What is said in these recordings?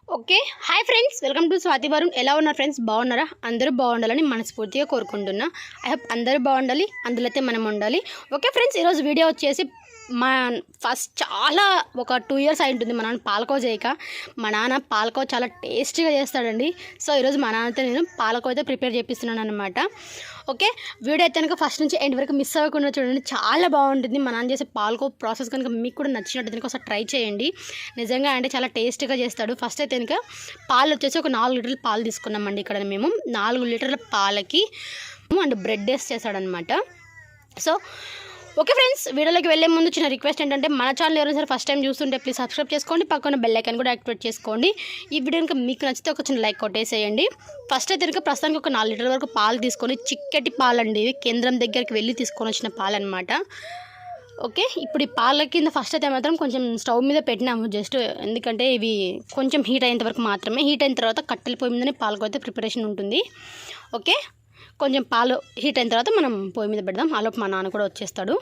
Okay hi friends, welcome to Swathi Varun. ఎలా ఉన్నారు friends? బాగున్నారా? అందరూ బాగుండాలని మనస్ఫూర్తిగా కోరుకుంటున్నా. ఐ హోప్ అందరూ బాగుండాలి, అందులో అయితే మనం ఉండాలి. ఓకే ఫ్రెండ్స్, ఈరోజు వీడియో వచ్చేసి మా ఫస్ట్ చాలా ఒక 2 years అయి ఉంటుంది మా నాన్న పాలకోవ చేయక. మా నాన్న పాలకోవ చాలా టేస్టీగా చేస్తాడండి. సో ఈరోజు మా నాన్నతో నేను పాలకోవ అయితే ప్రిపేర్ చేపిస్తున్నాను అనమాట. ఓకే, వీడియో అయితే కనుక ఫస్ట్ నుంచి ఎండ్ వరకు మిస్ అవ్వకుండా చూడండి, చాలా బాగుంటుంది. మా నాన్న చేసే పాలకోవ ప్రాసెస్ కనుక మీకు కూడా నచ్చినట్టు కనుక ఒకసారి ట్రై చేయండి. నిజంగా అంటే చాలా టేస్టీగా చేస్తాడు. ఫస్ట్ అయితే కనుక పాలు వచ్చేసి ఒక 4 లీటర్ల పాలు తీసుకున్నామండి. ఇక్కడ మేము 4 లీటర్ల పాలకి అండ్ బ్రెడ్ వేసి చేస్తాడనమాట. సో ఓకే ఫ్రెండ్స్, వీడియోలోకి వెళ్ళే ముందు చిన్న రిక్వెస్ట్ ఏంటంటే, మన ఛానల్ ఎవరైనా సరే ఫస్ట్ టైం చూస్తుంటే ప్లీజ్ సబ్స్క్రైబ్ చేసుకోండి, పక్కన బెల్ ఐకాన్ కూడా యాక్టివేట్ చేసుకోండి. ఈ వీడియో కనుక మీకు నచ్చితే ఒక చిన్న లైక్ కొట్టేసేయండి. ఫస్ట్ అయితే కనుక ప్రస్తుతానికి ఒక 4 లీటర్ల వరకు పాలు తీసుకొని, చిక్కటి పాలండి ఇవి, కేంద్రం దగ్గరికి వెళ్ళి తీసుకొని వచ్చిన పాలు అనమాట. ఓకే, ఇప్పుడు ఈ పాల కింద ఫస్ట్ అయితే మాత్రం కొంచెం స్టవ్ మీద పెట్టినాము, జస్ట్ ఎందుకంటే ఇవి కొంచెం హీట్ అయ్యేంత వరకు మాత్రమే. హీట్ అయిన తర్వాత కట్టెల పొయ్యి మీదనే పాలకు అయితే ప్రిపరేషన్ ఉంటుంది. ఓకే, కొంచెం పాలు హీట్ అయిన తర్వాత మనం పొయ్యి మీద పెడదాం. ఆలోపు మా నాన్న కూడా వచ్చేస్తాడు.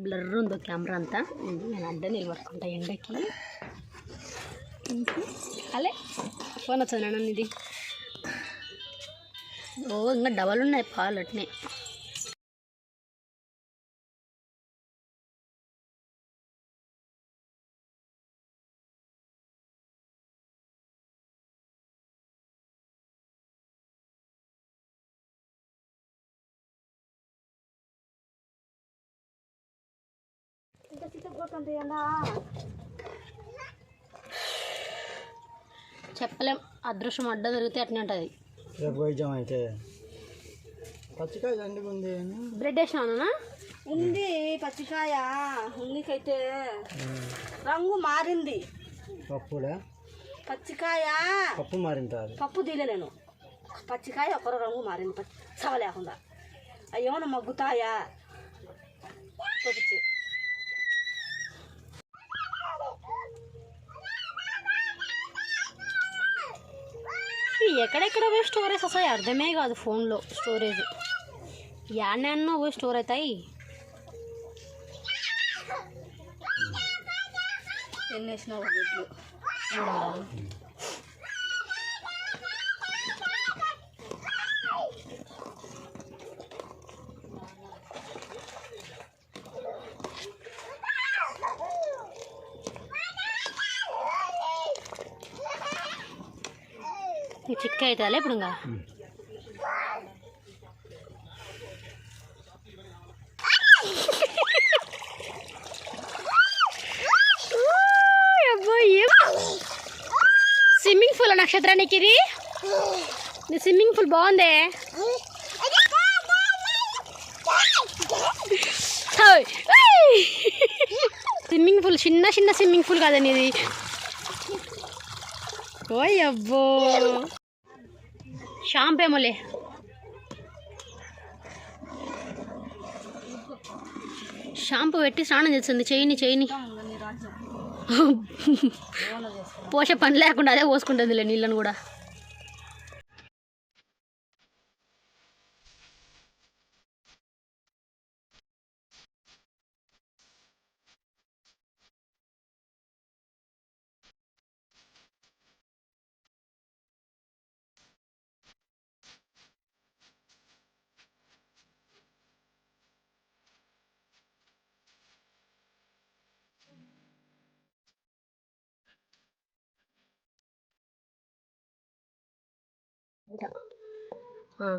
బ్లర్ ఉందో కెమెరా అంతా, నేను అడ్డ నిలబడుకుంటా ఎండకి. అలే ఫోన్ వచ్చింది నాన్న ఇది. ఓ ఇంకా డబల్ ఉన్నాయి పాలు అట్నే. చెప్పలేం, అదృష్టం అడ్డ దొరికితే అట్నే ఉంటుంది. అయితే పచ్చికాయ ఉంది, బ్రెడ్ వేసినా ఉంది, పచ్చికాయ ఉన్నికైతే రంగు మారింది. పప్పులా పచ్చికాయ పప్పు మారింది, పప్పు తీలే నేను. పచ్చికాయ ఒకరు రంగు మారింది, పచ్చవ లేకుండా. అయ్యేమన్నా మగ్గుతాయా కొద్దిచి. ఎక్కడెక్కడ పోయి స్టోరేజ్ వస్తాయి అర్థమే కాదు. ఫోన్లో స్టోరేజ్ యాన్నో పోయి స్టోర్ అవుతాయి. ఎన్ని వేసినావు గుడ్లు? చిక్క అవుతుందా ఇప్పుడు? ఇంకా స్విమ్మింగ్ పూల్ నక్షత్రానికి ఇది. స్విమ్మింగ్ పూల్ బాగుందే. స్విమ్మింగ్ పూల్ చిన్న చిన్న స్విమ్మింగ్ పూల్ కాదండి ఇది. ఓయ్ అబ్బో, షాంపూ ఏమోలే. షాంపూ పెట్టి స్నానం చేస్తుంది. చేయని పోసే పని లేకుండా అదే పోసుకుంటుందిలే నీళ్ళను కూడా.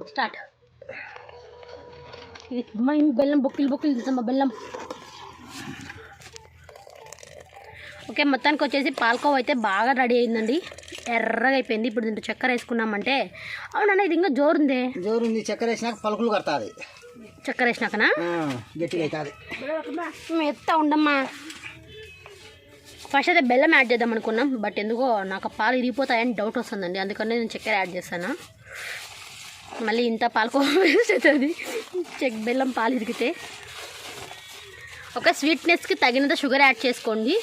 స్టార్ట్. ఇది బెల్లం బొక్కిలు తీసామా బెల్లం. ఓకే, మొత్తానికి వచ్చేసి పాలకోవ అయితే బాగా రెడీ అయిందండి, ఎర్రగా అయిపోయింది. ఇప్పుడు దీంట్లో చక్కెర వేసుకున్నామంటే, అవునన్నా ఇది ఇంకా జోరుంది. చక్కెర వేసినాక పలుకులు కడతాది. చక్కెర వేసినాకనా గట్టిగా అవుతుంది. ఎత్తా ఉండమ్మా. ఫస్ట్ అయితే బెల్లం యాడ్ చేద్దాం అనుకున్నాం, బట్ ఎందుకో నాకు పాలు ఇరిగిపోతాయని డౌట్ వస్తుందండి, అందుకని నేను చక్కెర యాడ్ చేస్తాను. మళ్ళీ ఇంత పాలకోవ వేస్ట్ అవుతుంది బెల్లం పాలు ఇరిగితే. ఒక స్వీట్నెస్కి తగినంత షుగర్ యాడ్ చేసుకోండి.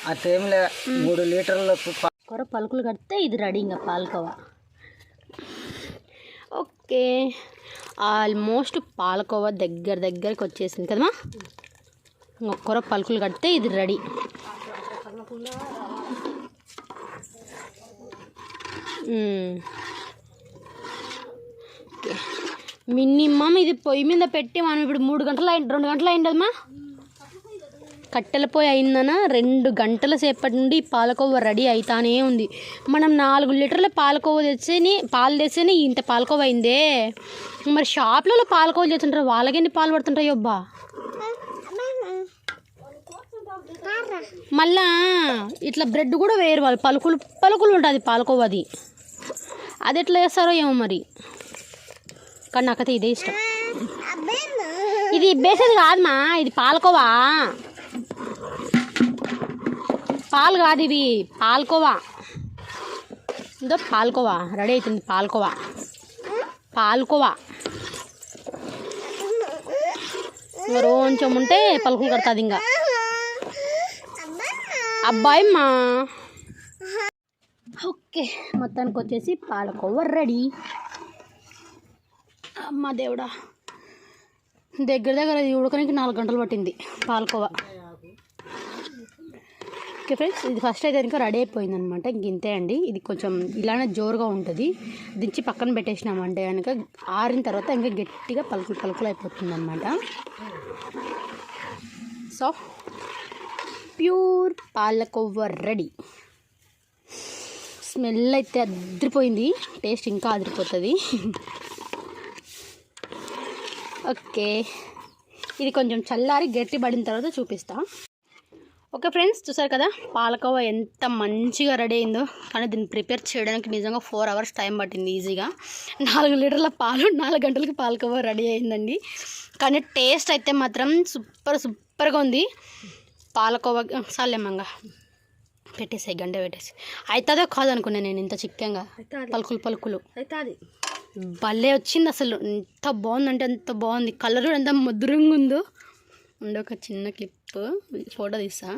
ఆ టైంలో 3 లీటర్లకు కూర పలుకులు కడితే ఇది రెడీ ఇంకా పాలకోవ. ఓకే, ఆల్మోస్ట్ పాలకోవ దగ్గరికి వచ్చేసింది కదమ్మా. ఒక్కరో పలుకులు కడితే ఇది రెడీ. కాకుండా మినిమం ఇది పొయ్యి మీద పెట్టి మనం ఇప్పుడు 3 గంటలు 2 గంటలు అయిందమ్మా. కట్టెల పొయ్యి అయిందన 2 గంటల సేపటి నుండి పాలకోవ రెడీ అవుతానే ఉంది. మనం 4 లీటర్ల పాలు తెస్తేనే ఇంత పాలకోవ అయిందే. మరి షాప్లలో పాలకోవలు చేస్తుంటారు, వాళ్ళకెన్ని పాలు పడుతుంటాయో అబ్బా. మళ్ళా ఇట్లా బ్రెడ్ కూడా వేరు, వాళ్ళు పలుకులు ఉంటుంది పాలకోవది. అది ఎట్లా చేస్తారో ఏమో మరి, కానీ నాకైతే ఇదే ఇష్టం. ఇది బేసేది కాదమ్మా, ఇది పాలకోవా. పాలు కాదు ఇవి, పాలకోవా. ఇదో పాలకోవా రెడీ అవుతుంది. పాలకోవా కొంచెం ఉంటే పలుకులు కడుతుంది ఇంకా. అబ్బాయి మా ఓకే, మొత్తానికి వచ్చేసి పాలకోవా రెడీ. అమ్మ దేవుడా, దగ్గర ఇది ఉడకడానికి 4 గంటలు పట్టింది పాలకోవా. ఓకే ఫ్రెండ్స్, ఇది ఫస్ట్ అయితే ఇంకా రెడీ అయిపోయింది అనమాట. ఇంతే అండి. ఇది కొంచెం ఇలానే జోరుగా ఉంటుంది. దించి పక్కన పెట్టేసినామంటే కనుక ఆరిన తర్వాత ఇంకా గట్టిగా పలుకులు అయిపోతుంది అనమాట. So pure palkova ready. Smell అయితే అదిరిపోయింది, టేస్ట్ ఇంకా అదిరిపోతుంది. ఓకే, ఇది కొంచెం చల్లారి గట్టి పడిన తర్వాత చూపిస్తా. ఓకే ఫ్రెండ్స్, చూసారు కదా పాలకోవా ఎంత మంచిగా రెడీ అయిందో. కానీ దీన్ని ప్రిపేర్ చేయడానికి నిజంగా 4 అవర్స్ టైం పట్టింది ఈజీగా. 4 లీటర్ల పాలు 4 గంటలకి పాలకోవా రెడీ అయిందండి. కానీ టేస్ట్ అయితే మాత్రం సూపర్గా ఉంది. పాలకోవా సాలేమంగా పెట్టేసాయి, గంట పెట్టేసి. అవుతుందో కాదనుకున్నాను నేను, ఇంత చిక్కంగా పలుకులు అవుతుంది. భలే వచ్చింది అసలు. ఎంత బాగుందంటే అంత బాగుంది. కలర్ ఎంత మధురంగా ఉందో. ఒక చిన్న క్లిప్ ఫోటో తీసా,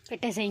పెట్టేసాయి.